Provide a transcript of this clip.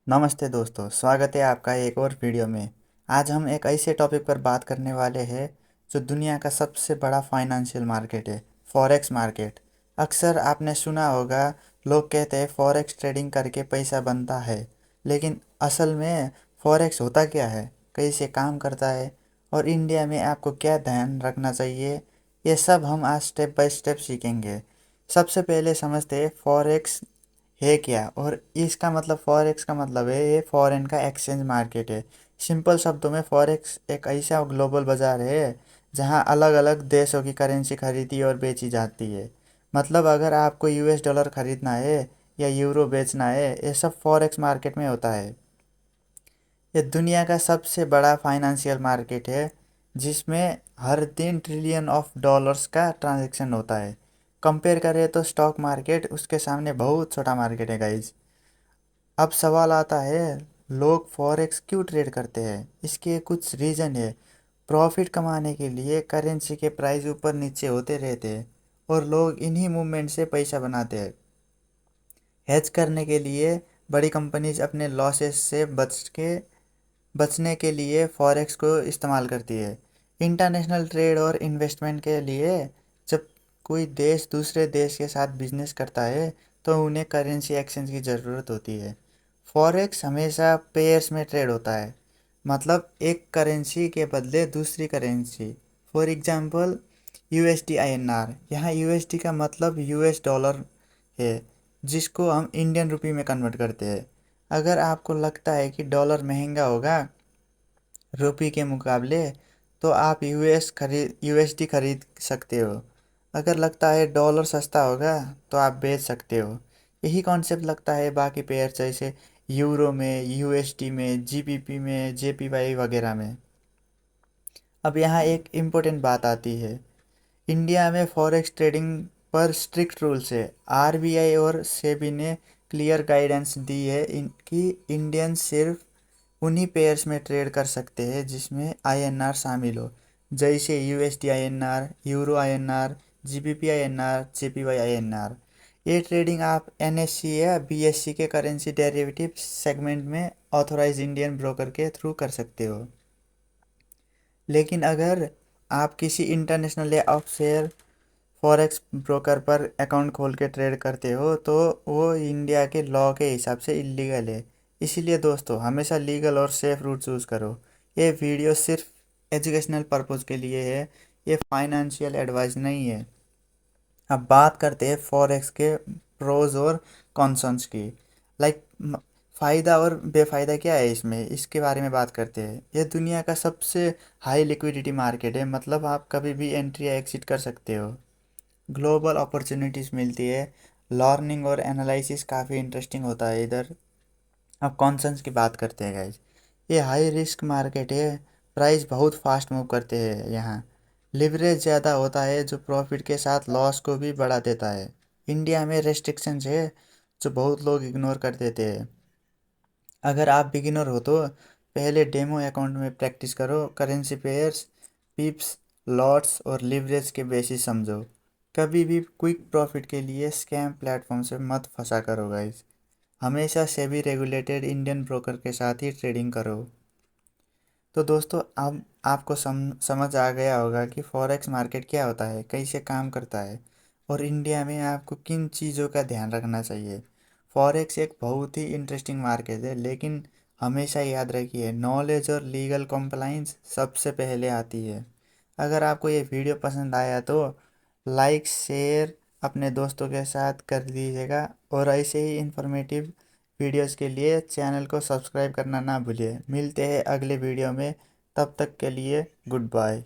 नमस्ते दोस्तों, स्वागत है आपका एक और वीडियो में। आज हम एक ऐसे टॉपिक पर बात करने वाले हैं जो दुनिया का सबसे बड़ा फाइनेंशियल मार्केट है, फॉरेक्स मार्केट। अक्सर आपने सुना होगा, लोग कहते हैं फॉरेक्स ट्रेडिंग करके पैसा बनता है। लेकिन असल में फॉरेक्स होता क्या है, कैसे काम करता है और इंडिया में आपको क्या ध्यान रखना चाहिए, ये सब हम आज स्टेप बाय स्टेप सीखेंगे। सबसे पहले समझते हैं फॉरेक्स है क्या। और इसका मतलब फॉरेक्स का मतलब है ये फॉरेन का एक्सचेंज मार्केट है। सिंपल शब्दों में फॉरेक्स एक ऐसा ग्लोबल बाजार है जहां अलग अलग देशों की करेंसी खरीदी और बेची जाती है। मतलब अगर आपको यूएस डॉलर खरीदना है या यूरो बेचना है, ये सब फॉरेक्स मार्केट में होता है। ये दुनिया का सबसे बड़ा फाइनेंशियल मार्केट है जिसमें हर दिन ट्रिलियन ऑफ डॉलर्स का ट्रांजैक्शन होता है। कंपेयर करें तो स्टॉक मार्केट उसके सामने बहुत छोटा मार्केट है गाइज। अब सवाल आता है, लोग फॉरेक्स क्यों ट्रेड करते हैं? इसके कुछ रीज़न है। प्रॉफिट कमाने के लिए करेंसी के प्राइस ऊपर नीचे होते रहते हैं और लोग इन्हीं मूवमेंट से पैसा बनाते हैं। हेज करने के लिए बड़ी कंपनीज अपने लॉसेस से बचने के लिए फॉरेक्स को इस्तेमाल करती है। इंटरनेशनल ट्रेड और इन्वेस्टमेंट के लिए जब कोई देश दूसरे देश के साथ बिजनेस करता है तो उन्हें करेंसी एक्सचेंज की ज़रूरत होती है। फॉरेक्स हमेशा पेयर्स में ट्रेड होता है, मतलब एक करेंसी के बदले दूसरी currency. For example USD INR, यहाँ यूएसडी का मतलब यूएस डॉलर है, जिसको हम इंडियन रुपी में कन्वर्ट करते हैं। अगर आपको लगता है कि डॉलर महंगा होगा रुपी के मुकाबले, तो आप यूएसडी खरीद सकते हो। अगर लगता है डॉलर सस्ता होगा तो आप बेच सकते हो। यही कॉन्सेप्ट लगता है बाकी पेयर जैसे यूरो में, यूएसडी में, जीबीपी में, जेपीवाई वगैरह में। अब यहाँ एक इम्पोर्टेंट बात आती है, इंडिया में फॉरेक्स ट्रेडिंग पर स्ट्रिक्ट रूल्स है। आरबीआई और सेबी ने क्लियर गाइडेंस दी है कि इंडियन सिर्फ उन्हीं पेयर्स में ट्रेड कर सकते हैं जिसमें आईएनआर शामिल हो, जैसे USD INR, euro INR, GBP INR, JPY INR. ये ट्रेडिंग आप एनएससी या बीएससी के करेंसी डेरिवेटिव सेगमेंट में ऑथोराइज इंडियन ब्रोकर के थ्रू कर सकते हो। लेकिन अगर आप किसी इंटरनेशनल या ऑफशोर फॉरेक्स ब्रोकर पर अकाउंट खोल के ट्रेड करते हो तो वो इंडिया के लॉ के हिसाब से इलीगल है। इसीलिए दोस्तों, हमेशा लीगल और सेफ रूट चूज़ करो। ये वीडियो सिर्फ एजुकेशनल पर्पज़ के लिए है, ये फाइनेंशियल एडवाइस नहीं है। अब बात करते हैं फॉरेक्स के प्रोज और कॉन्सर्न्स की। लाइक फ़ायदा और बेफ़ायदा क्या है इसमें, इसके बारे में बात करते हैं। ये दुनिया का सबसे हाई लिक्विडिटी मार्केट है, मतलब आप कभी भी एंट्री या एग्जिट कर सकते हो। ग्लोबल अपॉर्चुनिटीज़ मिलती है, लर्निंग और एनालिसिस काफ़ी इंटरेस्टिंग होता है इधर। अब कॉन्सर्न्स की बात करते हैं गाइज। ये हाई रिस्क मार्केट है, प्राइस बहुत फास्ट मूव करते हैं यहाँ। लिवरेज ज़्यादा होता है जो प्रॉफिट के साथ लॉस को भी बढ़ा देता है। इंडिया में रेस्ट्रिक्शंस है जो बहुत लोग इग्नोर कर देते हैं। अगर आप बिगिनर हो तो पहले डेमो अकाउंट में प्रैक्टिस करो, करेंसी पेयर्स, पिप्स, लॉट्स और लिवरेज के बेसिस समझो। कभी भी क्विक प्रॉफिट के लिए स्कैम प्लेटफॉर्म से मत फंसा करो गाइस। हमेशा सेबी रेगुलेटेड इंडियन ब्रोकर के साथ ही ट्रेडिंग करो। तो दोस्तों, अब आपको समझ आ गया होगा कि फॉरेक्स मार्केट क्या होता है, कैसे काम करता है और इंडिया में आपको किन चीज़ों का ध्यान रखना चाहिए। फॉरेक्स एक बहुत ही इंटरेस्टिंग मार्केट है, लेकिन हमेशा याद रखिए, नॉलेज और लीगल कंप्लाइंस सबसे पहले आती है। अगर आपको ये वीडियो पसंद आया तो लाइक शेयर अपने दोस्तों के साथ कर दीजिएगा और ऐसे ही इंफॉर्मेटिव वीडियोस के लिए चैनल को सब्सक्राइब करना ना भूलिए। मिलते हैं अगले वीडियो में, तब तक के लिए गुड बाय।